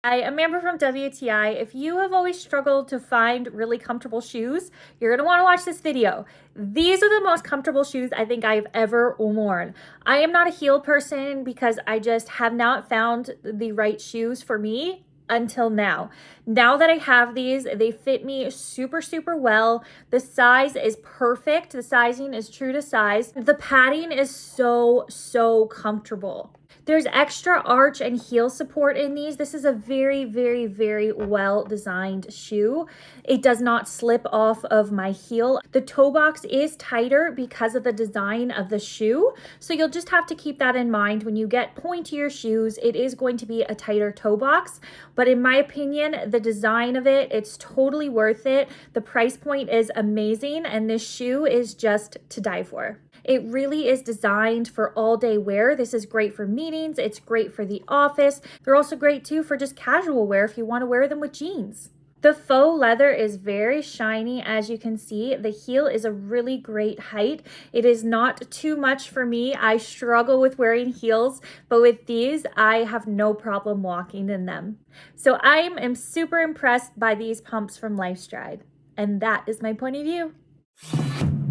Hi, I'm Amber from WTI. If you have always struggled to find really comfortable shoes, you're gonna wanna watch this video. These are the most comfortable shoes I think I've ever worn. I am not a heel person because I just have not found the right shoes for me until now. Now that I have these, they fit me super, super well. The size is perfect. The sizing is true to size. The padding is so, so comfortable. There's extra arch and heel support in these. This is a very, very, very well designed shoe. It does not slip off of my heel. The toe box is tighter because of the design of the shoe. So you'll just have to keep that in mind when you get pointier shoes. It is going to be a tighter toe box, but in my opinion, the design of it, it's totally worth it. The price point is amazing, and this shoe is just to die for. It really is designed for all day wear. This is great for meetings. It's great for the office. They're also great too for just casual wear if you want to wear them with jeans. The faux leather is very shiny, as you can see. The heel is a really great height. It is not too much for me. I struggle with wearing heels, but with these, I have no problem walking in them. So I am super impressed by these pumps from LifeStride. And that is my point of view.